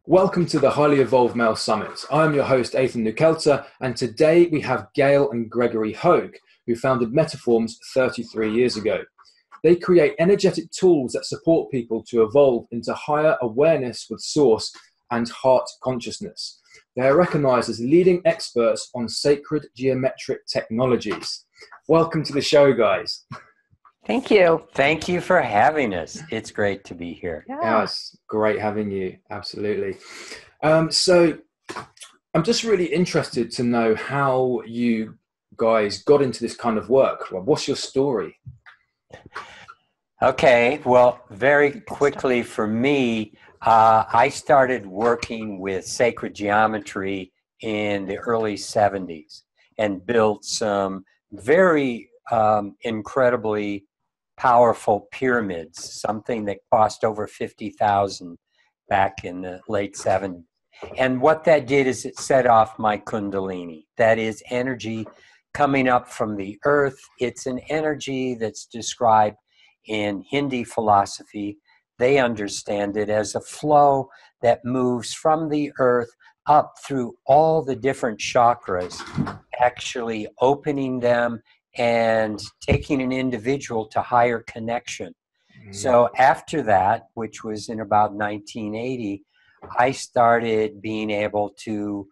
Welcome to the Highly Evolved Male Summit. I am your host, Ethan Nukelta, and today we have Gail and Gregory Hoag, who founded Metaforms 33 years ago. They create energetic tools that support people to evolve into higher awareness with source and heart consciousness. They are recognized as leading experts on sacred geometric technologies. Welcome to the show, guys. Thank you. Thank you for having us. It's great to be here. Yeah, it's great having you. Absolutely. So I'm just really interested to know how you guys got into this kind of work. What's your story? Okay, well, very quickly for me, I started working with sacred geometry in the early 70s and built some very incredibly powerful pyramids, something that cost over $50,000 back in the late 70s. And what that did is it set off my kundalini. That is energy coming up from the earth. It's an energy that's described in Hindi philosophy. They understand it as a flow that moves from the earth up through all the different chakras, actually opening them and taking an individual to higher connection. So after that, which was in about 1980, I started being able to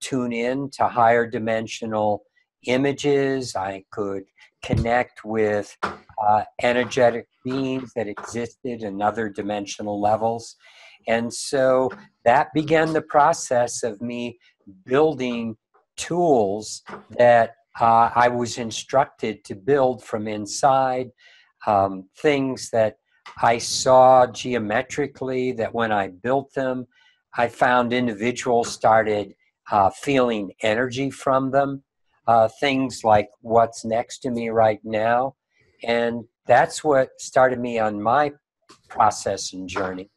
tune in to higher dimensional images. I could connect with energetic beings that existed in other dimensional levels. And so that began the process of me building tools that I was instructed to build from inside, things that I saw geometrically, that when I built them, I found individuals started feeling energy from them, things like what's next to me right now. And that's what started me on my process and journey.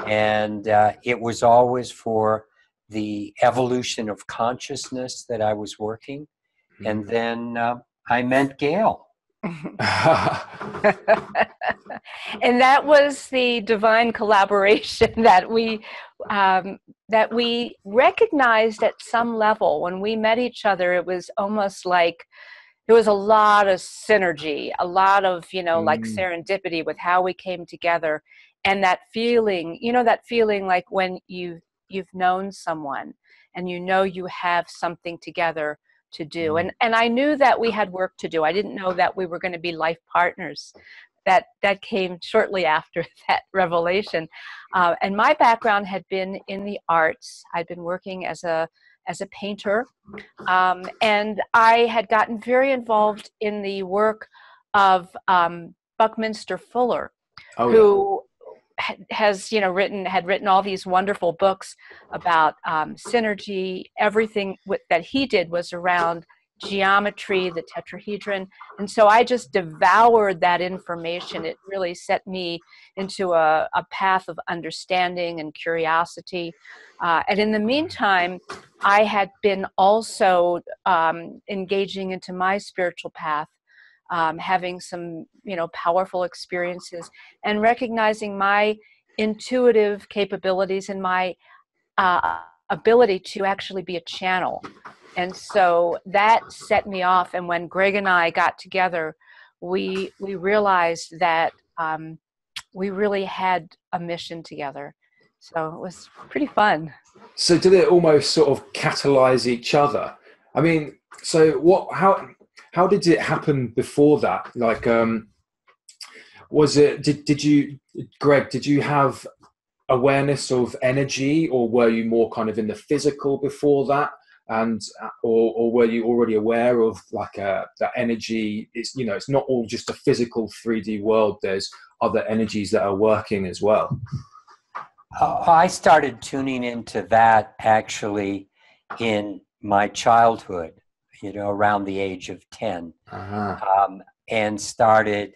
And it was always for the evolution of consciousness that I was working. And then I met Gail. And that was the divine collaboration that we recognized at some level. When we met each other, it was almost like there was a lot of synergy, a lot of, like serendipity with how we came together. And that feeling, like when you've known someone and you have something together to do. And I knew that we had work to do. I didn't know that we were going to be life partners. That came shortly after that revelation. And my background had been in the arts. I'd been working as a painter. And I had gotten very involved in the work of Buckminster Fuller, who had written all these wonderful books about synergy. Everything that he did was around geometry, the tetrahedron. And so I just devoured that information. It really set me into a path of understanding and curiosity. And in the meantime, I had been also engaging into my spiritual path, having some, powerful experiences and recognizing my intuitive capabilities and my ability to actually be a channel. And so that set me off. And when Greg and I got together, we realized that we really had a mission together. So it was pretty fun. So did it almost sort of catalyze each other? I mean, so how did it happen before that? Like, Greg, did you have awareness of energy, or were you more kind of in the physical before that? And or were you already aware of like that energy? It's not all just a physical 3D world. There's other energies that are working as well. I started tuning into that actually in my childhood, around the age of 10, and started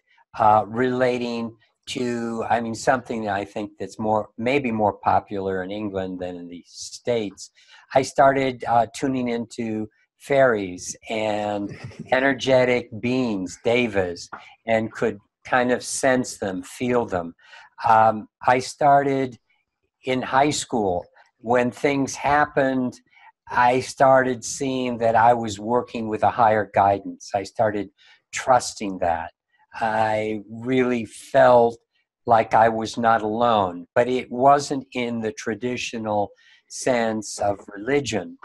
relating to, something that I think that's maybe more popular in England than in the States. I started tuning into fairies and energetic beings, devas, and could kind of sense them, feel them. I started in high school when things happened, I started seeing that I was working with a higher guidance. I started trusting that. I really felt like I was not alone, but it wasn't in the traditional sense of religion,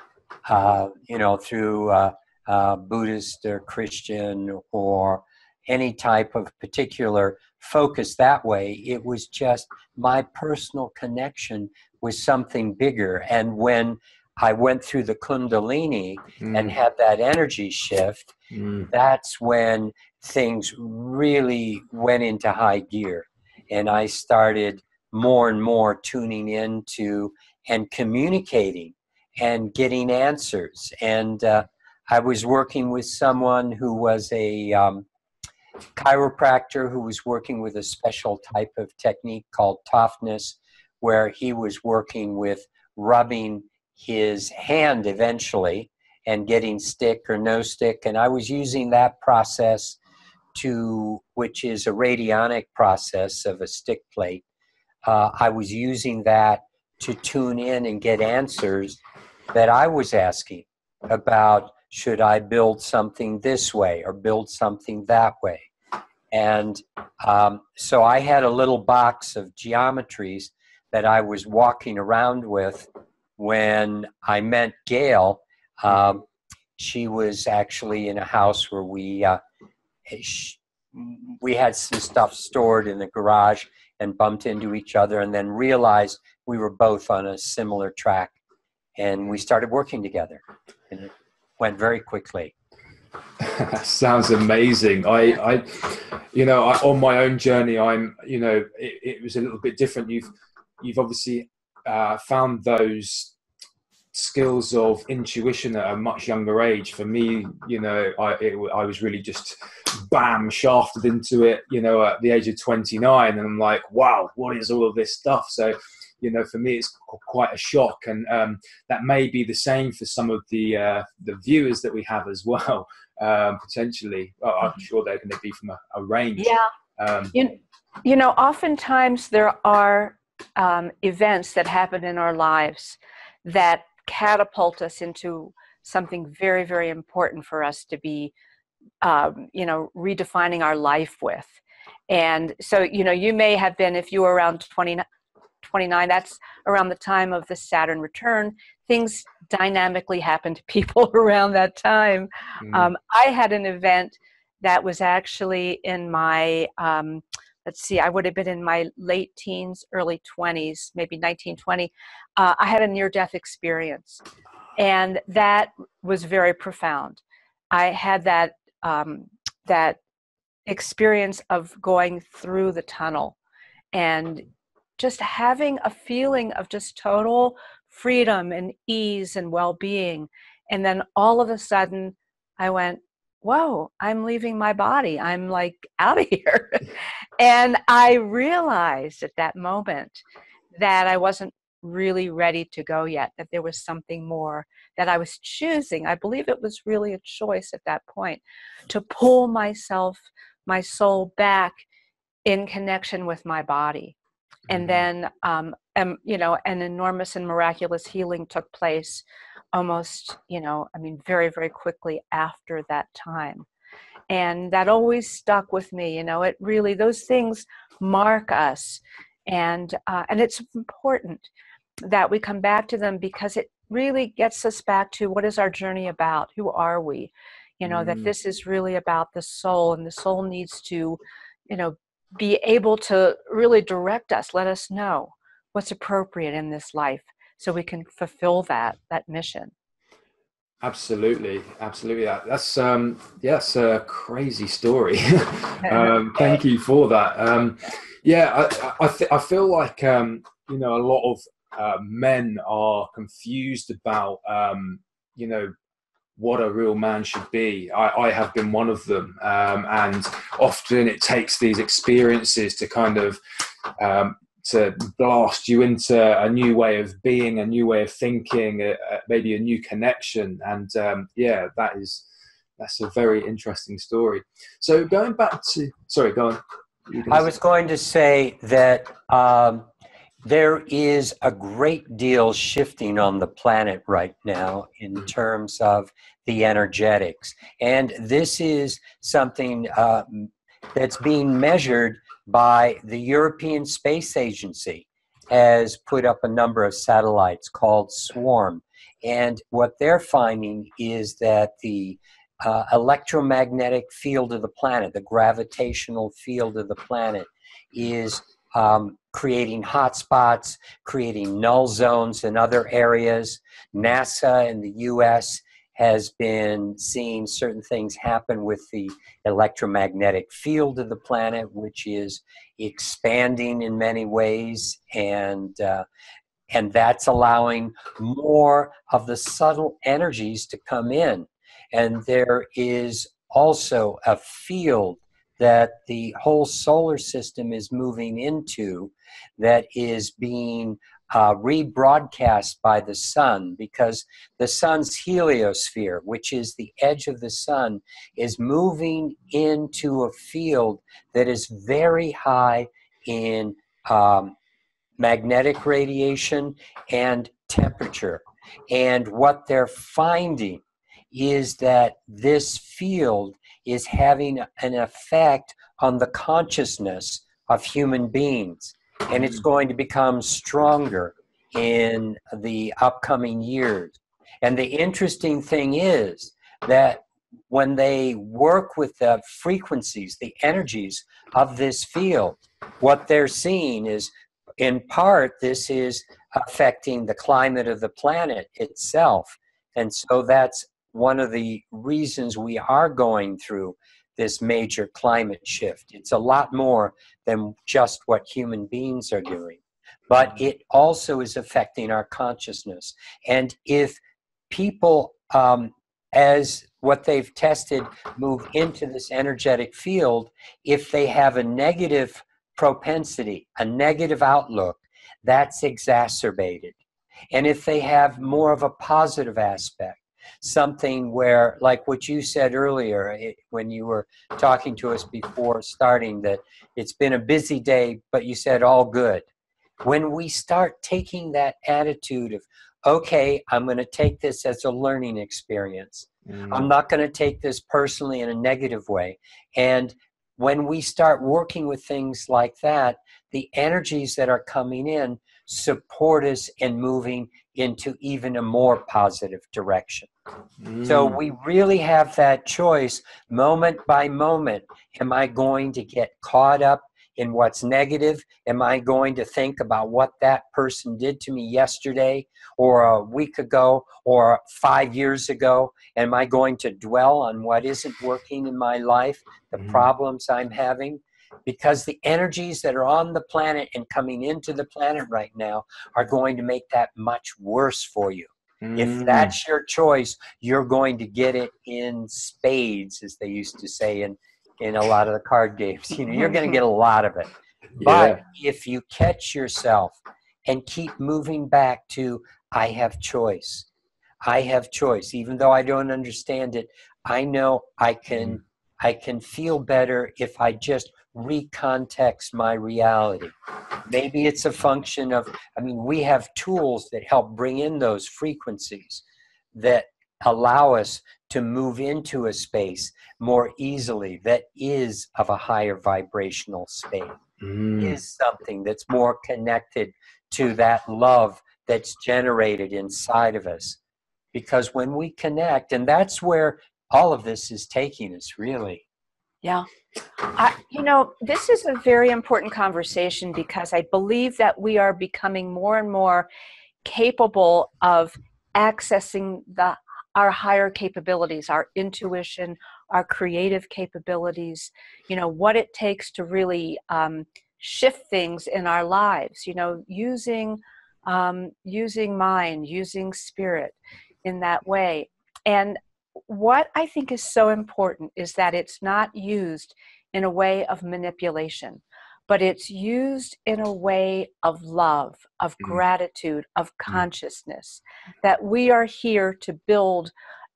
through Buddhist or Christian or any type of particular focus that way. It was just my personal connection with something bigger. And when I went through the Kundalini and had that energy shift, that's when things really went into high gear. And I started more and more tuning into and communicating and getting answers. And I was working with someone who was a chiropractor who was working with a special type of technique called toughness, where he was working with rubbing his hand eventually and getting stick or no stick. And I was using that process which is a radionic process of a stick plate. I was using that to tune in and get answers that I was asking about, should I build something this way or build something that way? And so I had a little box of geometries that I was walking around with when I met Gail. She was actually in a house where we had some stuff stored in the garage and bumped into each other, and then realized we were both on a similar track, and we started working together, and it went very quickly. Sounds amazing. I on my own journey, it was a little bit different. You've obviously found those skills of intuition at a much younger age. For me, I was really just shafted into it, at the age of 29, and I'm like, wow, what is all of this stuff? So, for me, it's quite a shock, and that may be the same for some of the viewers that we have as well, potentially. Well, I'm sure they're going to be from a range. Yeah. Oftentimes there are events that happen in our lives that catapult us into something very, very important for us to be, redefining our life with. And so, you may have been, if you were around 29, that's around the time of the Saturn return. Things dynamically happen to people around that time. I had an event that was actually in my, I would have been in my late teens, early 20s, maybe 1920. I had a near-death experience, and that was very profound. I had that experience of going through the tunnel and just having a feeling of just total freedom and ease and well-being. And then all of a sudden I went, whoa, I'm leaving my body. I'm like out of here. And I realized at that moment that I wasn't really ready to go yet, that there was something more that I was choosing. I believe it was really a choice at that point to pull my soul back in connection with my body. And then, an enormous and miraculous healing took place almost, very, very quickly after that time. And that always stuck with me. It really, those things mark us. And it's important that we come back to them, because it really gets us back to, what is our journey about? Who are we? That this is really about the soul, and the soul needs to, be able to really direct us, let us know what's appropriate in this life, so we can fulfill that mission. Absolutely. That's a crazy story. Thank you for that. I feel like a lot of men are confused about what a real man should be. I have been one of them, and often it takes these experiences to kind of to blast you into a new way of being, a new way of thinking, maybe a new connection. And that's a very interesting story. So going back to, sorry, go on. I was going to say that There is a great deal shifting on the planet right now in terms of the energetics. And this is something that's being measured by the European Space Agency, has put up a number of satellites called Swarm. And what they're finding is that the electromagnetic field of the planet, the gravitational field of the planet, is creating hotspots, creating null zones in other areas. NASA in the US has been seeing certain things happen with the electromagnetic field of the planet, which is expanding in many ways, and that's allowing more of the subtle energies to come in. And there is also a field that the whole solar system is moving into that is being rebroadcast by the sun, because the sun's heliosphere, which is the edge of the sun, is moving into a field that is very high in magnetic radiation and temperature. And what they're finding is that this field is having an effect on the consciousness of human beings. And it's going to become stronger in the upcoming years. And the interesting thing is that when they work with the frequencies, the energies of this field, what they're seeing is, in part, this is affecting the climate of the planet itself. And so that's one of the reasons we are going through this major climate shift. It's a lot more than just what human beings are doing, but it also is affecting our consciousness. And if people, as what they've tested, move into this energetic field, if they have a negative propensity, a negative outlook, that's exacerbated. And if they have more of a positive aspect, something where, like what you said earlier, when you were talking to us before starting, that it's been a busy day, but you said all good. When we start taking that attitude of, okay, I'm going to take this as a learning experience. I'm not going to take this personally in a negative way. And when we start working with things like that, the energies that are coming in support us in moving into even a more positive direction. So we really have that choice moment by moment. Am I going to get caught up in what's negative? Am I going to think about what that person did to me yesterday or a week ago or 5 years ago? Am I going to dwell on what isn't working in my life, the problems I'm having? Because the energies that are on the planet and coming into the planet right now are going to make that much worse for you. If that's your choice, you're going to get it in spades, as they used to say in a lot of the card games. You know, you're going to get a lot of it. But if you catch yourself and keep moving back to, I have choice. I have choice. Even though I don't understand it, I know I can feel better if I just recontext my reality. Maybe it's a function of, we have tools that help bring in those frequencies that allow us to move into a space more easily that is of a higher vibrational state, is something that's more connected to that love that's generated inside of us. Because when we connect, and that's where all of this is taking us, really. Yeah. This is a very important conversation because I believe that we are becoming more and more capable of accessing our higher capabilities, our intuition, our creative capabilities, what it takes to really shift things in our lives, using mind, using spirit in that way. And what I think is so important is that it's not used in a way of manipulation, but it's used in a way of love, of gratitude, of consciousness, that we are here to build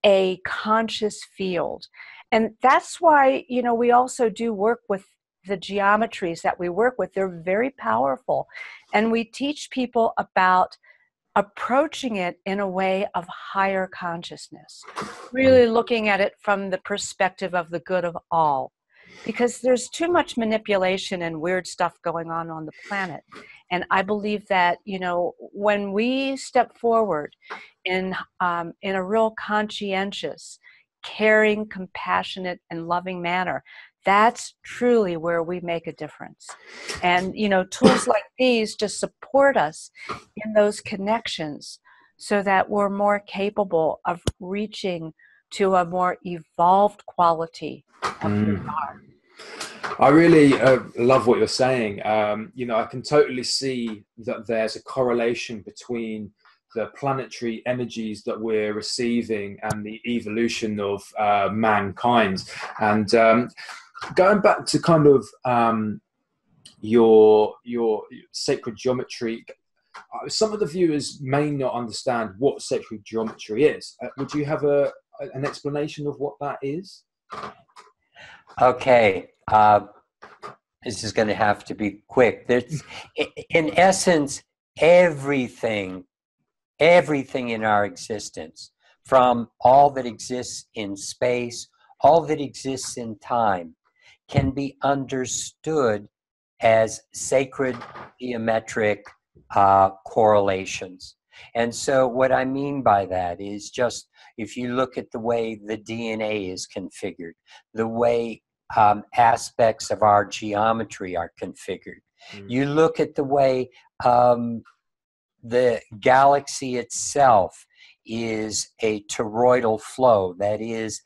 a conscious field. And that's why, we also do work with the geometries that we work with, they're very powerful. And we teach people about approaching it in a way of higher consciousness, really looking at it from the perspective of the good of all, because there's too much manipulation and weird stuff going on the planet. And I believe that, you know, when we step forward in a real conscientious, caring, compassionate, and loving manner, that's truly where we make a difference. And, you know, tools like these just support us in those connections so that we're more capable of reaching to a more evolved quality of who we are. I really love what you're saying. You know, I can totally see that there's a correlation between the planetary energies that we're receiving and the evolution of mankind. And going back to kind of your sacred geometry, some of the viewers may not understand what sacred geometry is. Would you have an explanation of what that is? Okay, this is going to have to be quick. There's, in essence, everything in our existence, from all that exists in space, all that exists in time, can be understood as sacred geometric correlations. And so what I mean by that is, just if you look at the way the DNA is configured, the way aspects of our geometry are configured, you look at the way the galaxy itself is a toroidal flow, that is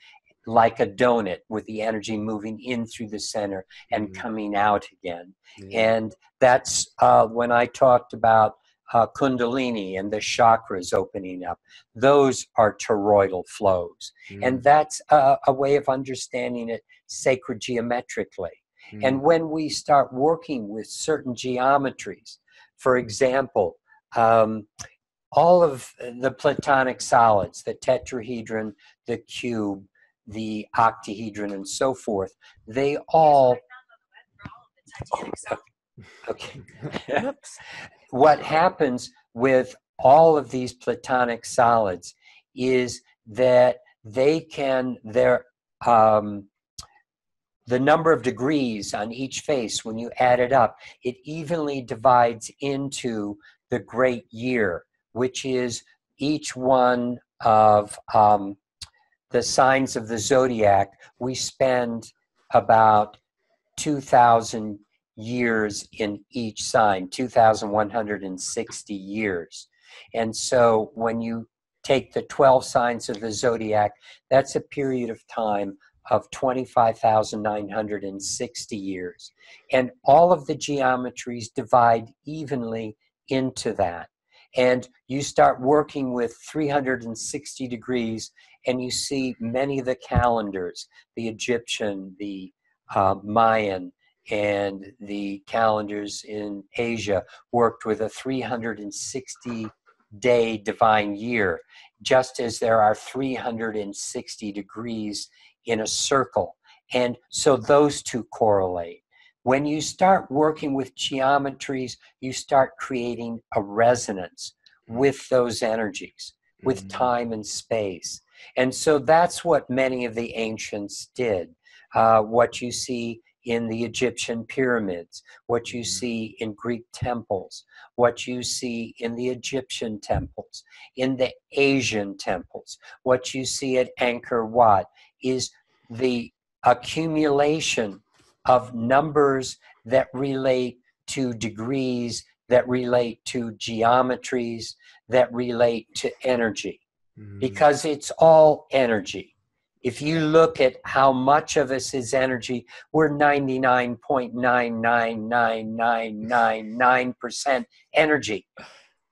like a donut with the energy moving in through the center and coming out again. And that's when I talked about Kundalini and the chakras opening up. Those are toroidal flows. And that's a way of understanding it sacred geometrically. And when we start working with certain geometries, for example, all of the platonic solids, the tetrahedron, the cube, the octahedron, and so forth, they all... Okay. What happens with all of these platonic solids is that they can, the number of degrees on each face, when you add it up, it evenly divides into the great year, which is each one of the signs of the zodiac. We spend about 2,000 years in each sign, 2,160 years. And so when you take the 12 signs of the zodiac, that's a period of time of 25,960 years. And all of the geometries divide evenly into that. And you start working with 360 degrees, and you see many of the calendars, the Egyptian, the Mayan, and the calendars in Asia worked with a 360-day divine year, just as there are 360 degrees in a circle. And so those two correlate. When you start working with geometries, you start creating a resonance with those energies, with time and space. And so that's what many of the ancients did. What you see in the Egyptian pyramids, what you see in Greek temples, what you see in the Egyptian temples, in the Asian temples, what you see at Angkor Wat is the accumulation of numbers that relate to degrees, that relate to geometries, that relate to energy, because it's all energy. If you look at how much of us is energy, we're 99.9999999% energy.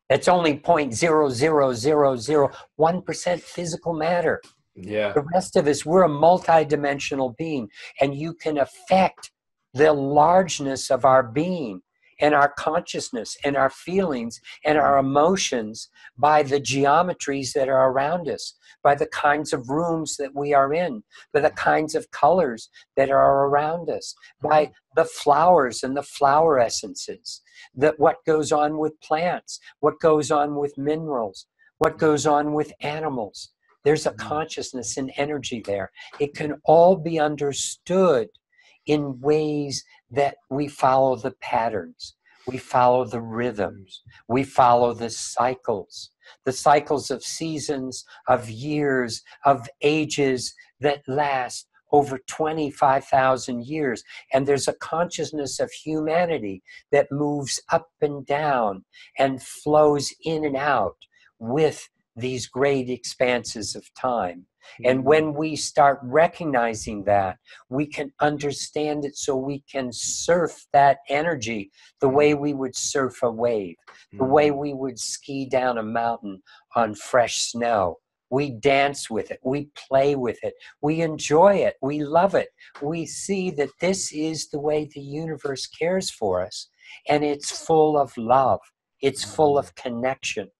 That's only 0.00001% physical matter. Yeah. The rest of us, we're a multidimensional being, and you can affect the largeness of our being and our consciousness and our feelings and our emotions by the geometries that are around us, by the kinds of rooms that we are in, by the kinds of colors that are around us, by the flowers and the flower essences, that what goes on with plants, what goes on with minerals, what goes on with animals. There's a consciousness and energy there. It can all be understood in ways that we follow the patterns, we follow the rhythms, we follow the cycles of seasons, of years, of ages that last over 25,000 years. And there's a consciousness of humanity that moves up and down and flows in and out with these great expanses of time. And when we start recognizing that, we can understand it, so we can surf that energy the way we would surf a wave, the way we would ski down a mountain on fresh snow. We dance with it, we play with it, we enjoy it, we love it. We see that this is the way the universe cares for us, and it's full of love, it's full of connection.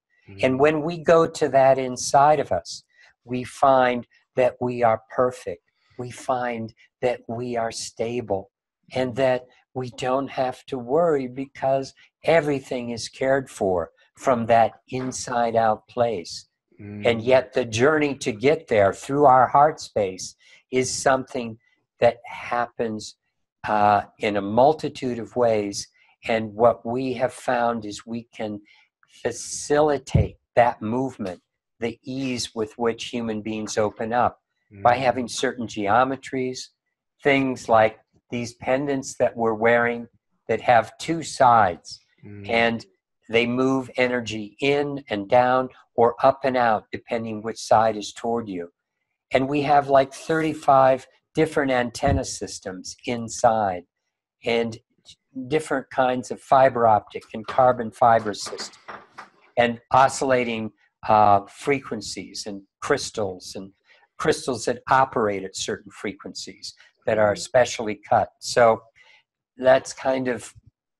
And when we go to that inside of us, we find that we are perfect. We find that we are stable, and that we don't have to worry, because everything is cared for from that inside out place. And yet the journey to get there through our heart space is something that happens in a multitude of ways. And what we have found is we can facilitate that movement, the ease with which human beings open up, by having certain geometries, things like these pendants that we're wearing that have two sides, and they move energy in and down or up and out depending which side is toward you. And we have like 35 different antenna systems inside, and different kinds of fiber optic and carbon fiber systems, and oscillating frequencies, and crystals that operate at certain frequencies that are specially cut. So that's kind of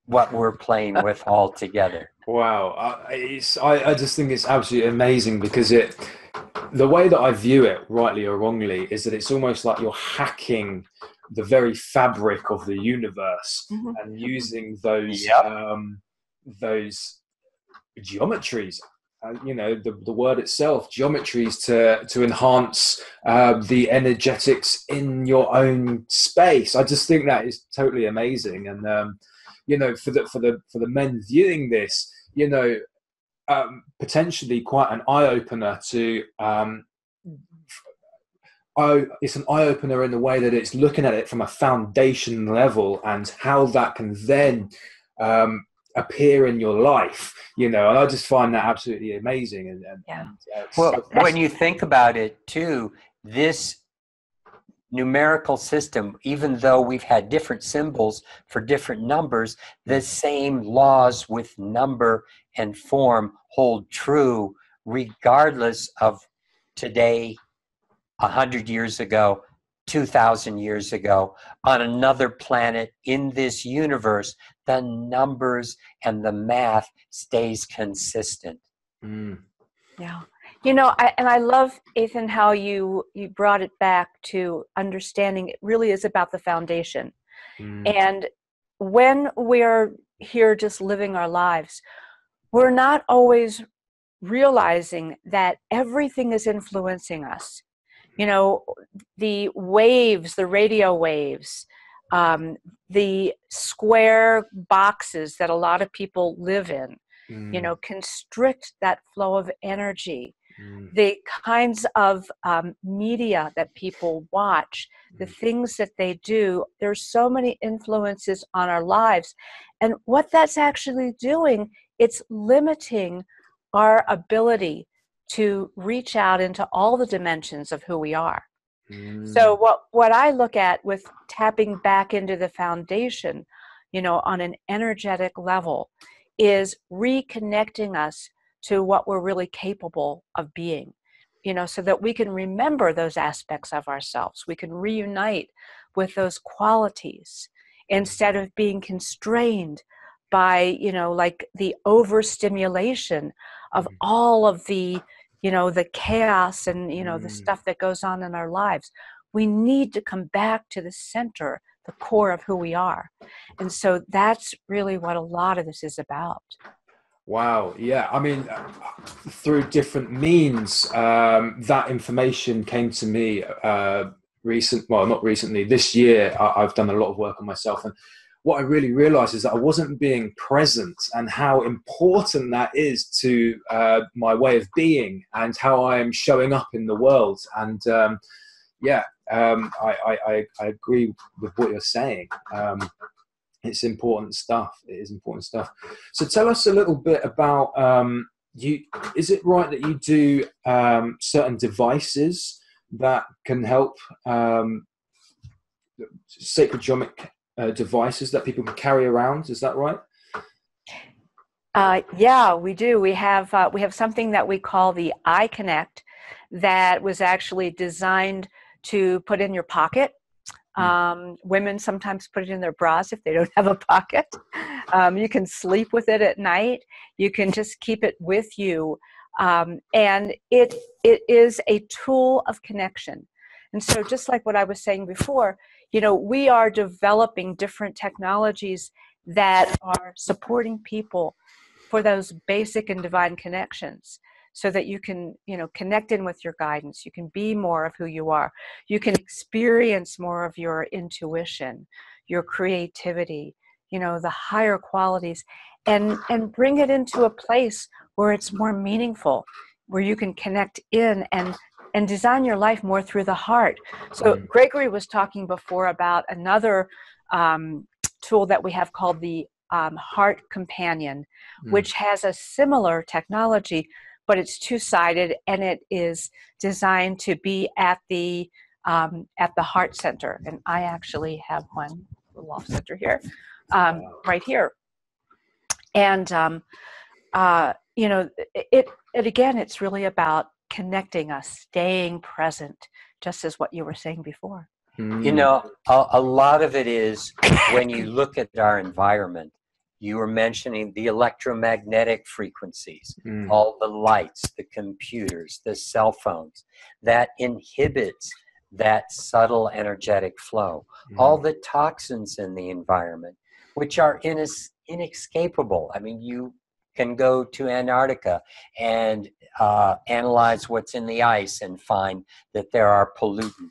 what we're playing with all together. Wow. I just think it's absolutely amazing, because the way that I view it, rightly or wrongly, is that it's almost like you're hacking the very fabric of the universe and using those geometries, the word itself, geometries, to enhance the energetics in your own space. I just think that is totally amazing. And for the men viewing this, potentially quite an eye-opener to it's an eye-opener in the way that it's looking at it from a foundation level, and how that can then appear in your life, and I just find that absolutely amazing. Well, when you think about it too, this numerical system, even though we've had different symbols for different numbers, the same laws with number and form hold true regardless of today, 100 years ago, 2,000 years ago, on another planet in this universe. The numbers and the math stays consistent. Yeah. I love, Ethan, how you brought it back to understanding it really is about the foundation. And when we're here just living our lives, we're not always realizing that everything is influencing us. The waves, the radio waves, the square boxes that a lot of people live in, constrict that flow of energy. The kinds of media that people watch, the things that they do, there's so many influences on our lives. And what that's actually doing, it's limiting our ability to reach out into all the dimensions of who we are. So what I look at with tapping back into the foundation, on an energetic level, is reconnecting us to what we're really capable of being, so that we can remember those aspects of ourselves. We can reunite with those qualities instead of being constrained by, like the overstimulation of all of the, the chaos and, the stuff that goes on in our lives. We need to come back to the center, the core of who we are. And so that's really what a lot of this is about. Wow. Yeah. I mean, through different means, that information came to me not recently, this year. I've done a lot of work on myself. And what I really realized is that I wasn't being present, and how important that is to my way of being and how I am showing up in the world. And I agree with what you're saying. It's important stuff. It is important stuff. So tell us a little bit about you. Is it right that you do certain devices that can help, sacred geometric devices that people can carry around? Is that right? Yeah, we do. We have something that we call the I Connect that was actually designed to put in your pocket. Women sometimes put it in their bras if they don't have a pocket. You can sleep with it at night. You can just keep it with you. And it is a tool of connection. And so just like what I was saying before, we are developing different technologies that are supporting people for those basic and divine connections, so that you can, connect in with your guidance. You can be more of who you are. You can experience more of your intuition, your creativity, the higher qualities, and bring it into a place where it's more meaningful, where you can connect in and design your life more through the heart. So Gregory was talking before about another tool that we have called the Heart Companion, which has a similar technology, but it's two-sided, and it is designed to be at the heart center. And I actually have one little off center here, right here. And it again, it's really about connecting us, staying present, just as what you were saying before. A lot of it is when you look at our environment. You were mentioning the electromagnetic frequencies, all the lights, the computers, the cell phones, that inhibits that subtle energetic flow. All the toxins in the environment, which are inescapable. I mean, you can go to Antarctica and analyze what's in the ice and find that there are pollutants.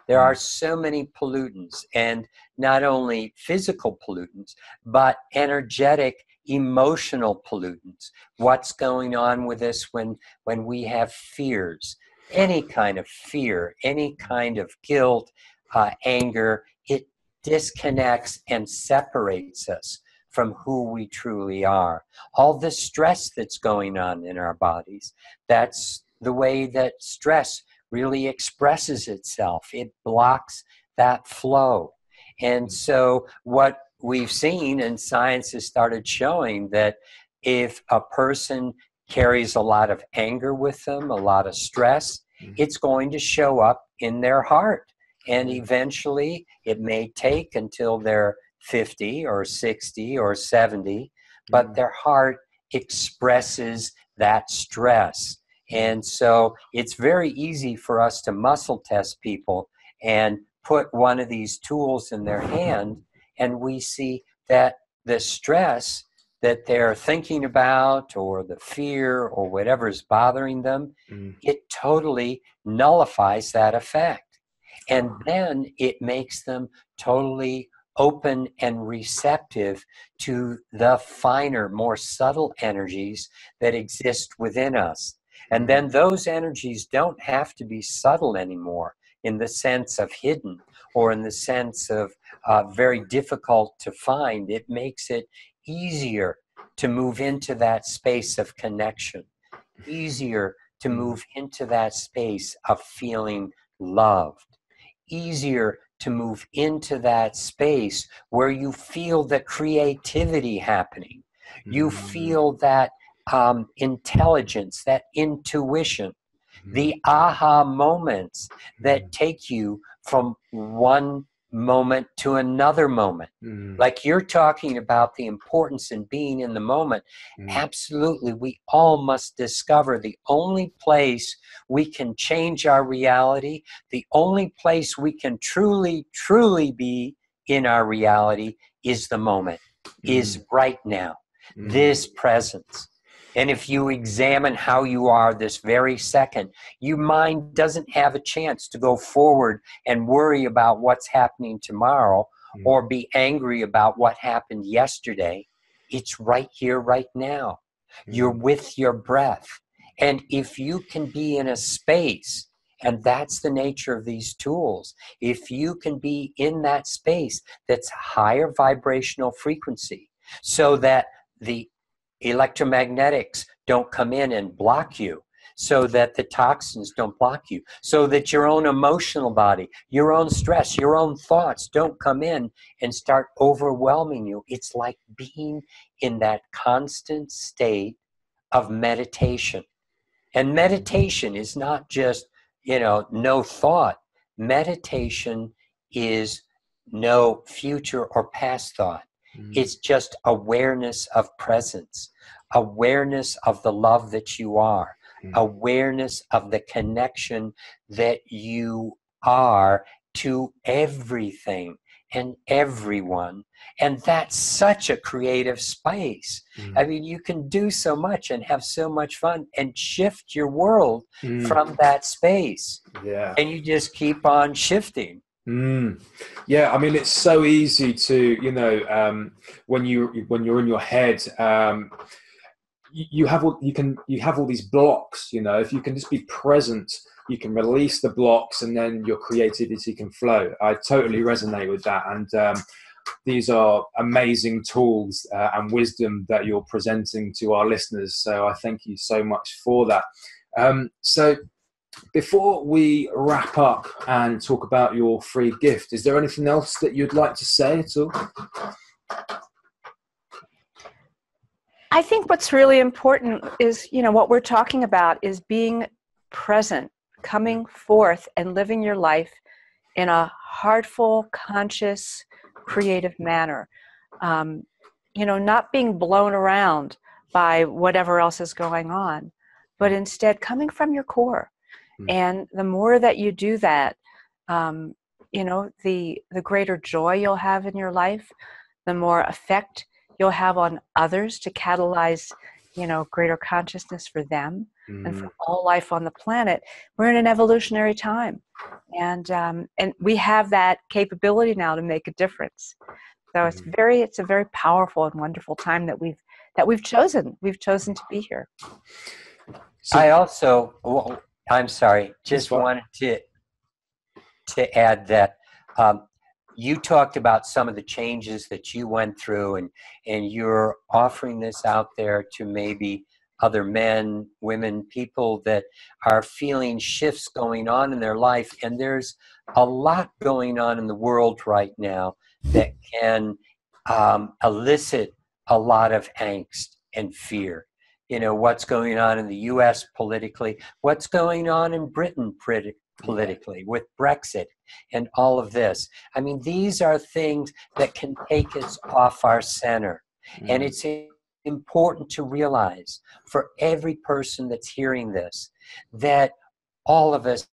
There are so many pollutants, and not only physical pollutants, but energetic, emotional pollutants. What's going on with us when we have fears, any kind of fear, any kind of guilt, anger, it disconnects and separates us from who we truly are. All the stress that's going on in our bodies, that's the way that stress really expresses itself. It blocks that flow. And so what we've seen, and science has started showing, that if a person carries a lot of anger with them, a lot of stress, it's going to show up in their heart. And eventually it may take until they're 50 or 60 or 70, but their heart expresses that stress. And so it's very easy for us to muscle test people and put one of these tools in their hand, and we see that the stress that they're thinking about, or the fear, or whatever is bothering them, it totally nullifies that effect. And then it makes them totally open and receptive to the finer, more subtle energies that exist within us. And then those energies don't have to be subtle anymore in the sense of hidden, or in the sense of very difficult to find. It makes it easier to move into that space of connection, easier to move into that space of feeling loved, easier to move into that space where you feel the creativity happening. You feel that intelligence, that intuition, the aha moments that take you from one moment to another moment. Mm. Like you're talking about the importance in being in the moment. Mm. Absolutely. We all must discover the only place we can change our reality, the only place we can truly, truly be in our reality is the moment, is right now, this presence. And if you examine how you are this very second, your mind doesn't have a chance to go forward and worry about what's happening tomorrow or be angry about what happened yesterday. It's right here, right now. You're with your breath. And if you can be in a space, and that's the nature of these tools, if you can be in that space that's higher vibrational frequency, so that the electromagnetics don't come in and block you, so that the toxins don't block you, so that your own emotional body, your own stress, your own thoughts don't come in and start overwhelming you. It's like being in that constant state of meditation. And meditation is not just, no thought. Meditation is no future or past thought. It's just awareness of presence, awareness of the love that you are, awareness of the connection that you are to everything and everyone. And that's such a creative space. I mean, you can do so much and have so much fun and shift your world from that space. Yeah. And you just keep on shifting. Yeah, I mean, it's so easy to, when you're in your head, you have all these blocks. If you can just be present, you can release the blocks, and then your creativity can flow. I totally resonate with that, and these are amazing tools and wisdom that you're presenting to our listeners. So I thank you so much for that. So before we wrap up and talk about your free gift, is there anything else that you'd like to say at all? I think what's really important is, what we're talking about is being present, coming forth and living your life in a heartful, conscious, creative manner. Not being blown around by whatever else is going on, but instead coming from your core. And the more that you do that, the greater joy you'll have in your life, the more effect you'll have on others to catalyze, greater consciousness for them and for all life on the planet. We're in an evolutionary time, and we have that capability now to make a difference. So it's a very powerful and wonderful time that we've chosen. We've chosen to be here. So, I'm sorry, just wanted to add that you talked about some of the changes that you went through, and you're offering this out there to maybe other men, women, people that are feeling shifts going on in their life. And there's a lot going on in the world right now that can elicit a lot of angst and fear. What's going on in the U.S. politically, what's going on in Britain politically with Brexit and all of this. I mean, these are things that can take us off our center. And it's important to realize for every person that's hearing this, that all of us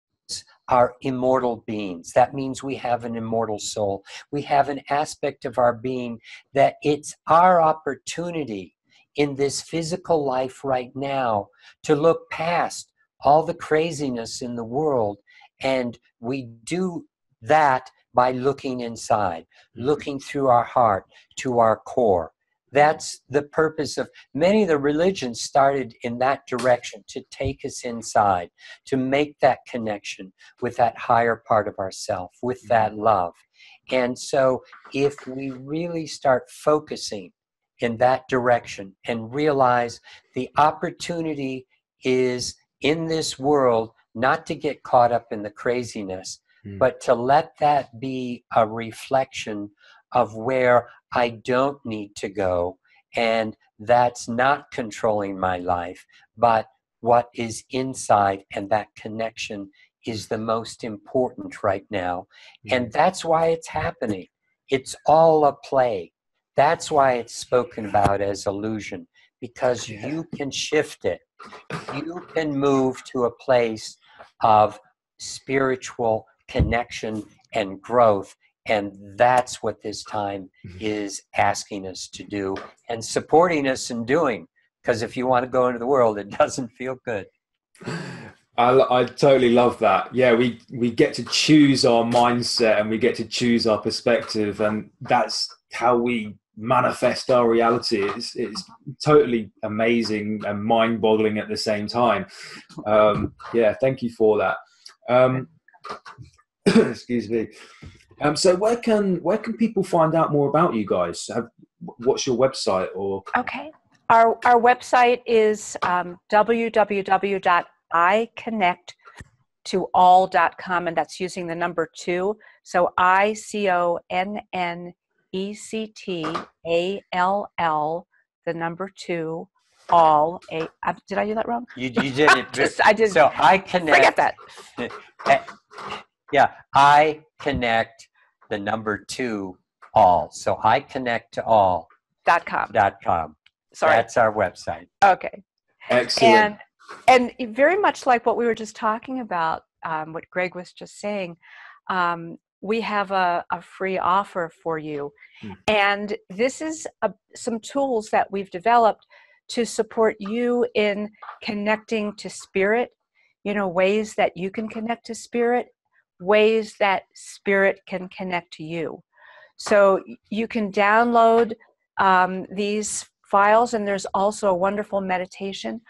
are immortal beings. That means we have an immortal soul. We have an aspect of our being that it's our opportunity in this physical life right now to look past all the craziness in the world. And we do that by looking inside, looking through our heart to our core. That's the purpose of many of the religions started in that direction, to take us inside, to make that connection with that higher part of ourself, with that love. And so if we really start focusing in that direction and realize the opportunity is in this world not to get caught up in the craziness, but to let that be a reflection of where I don't need to go, and that's not controlling my life, but what is inside, and that connection is the most important right now. And that's why it's happening. It's all a play. That's why it's spoken about as illusion, because you can shift it. You can move to a place of spiritual connection and growth. And that's what this time is asking us to do and supporting us in doing. Because if you want to go into the world, it doesn't feel good. I totally love that. Yeah, we get to choose our mindset and we get to choose our perspective, and that's how we manifest our reality. It's totally amazing and mind-boggling at the same time. Yeah, thank you for that. Excuse me. So where can people find out more about you guys? What's your website? Or okay, our website is www.iconnecttoall.com, and that's using the number 2. So ICONNECTALL, the number 2, all. Did I do that wrong? You did it. I did. So I connect. Forget that. Yeah, I connect the number 2 all. So I connect to all.com. Sorry. That's our website. Okay. Excellent. And very much like what we were just talking about, what Greg was just saying, we have a free offer for you. And this is some tools that we've developed to support you in connecting to spirit, ways that you can connect to spirit, ways that spirit can connect to you. So you can download these files, and there's also a wonderful meditation.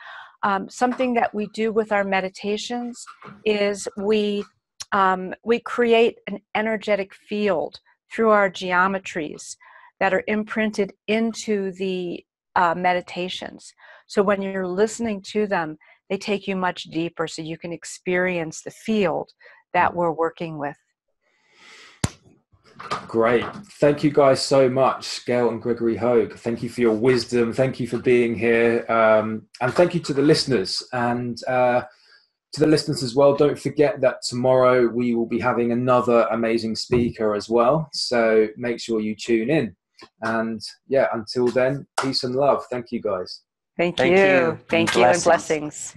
Something that we do with our meditations is we create an energetic field through our geometries that are imprinted into the meditations. So when you're listening to them, they take you much deeper so you can experience the field that we're working with. Great. Thank you guys so much, Gail and Gregory Hoag. Thank you for your wisdom. Thank you for being here. And thank you to the listeners. And to the listeners as well, don't forget that tomorrow we will be having another amazing speaker as well. So make sure you tune in. And yeah, until then, peace and love. Thank you guys. Thank you. Thank you, and blessings.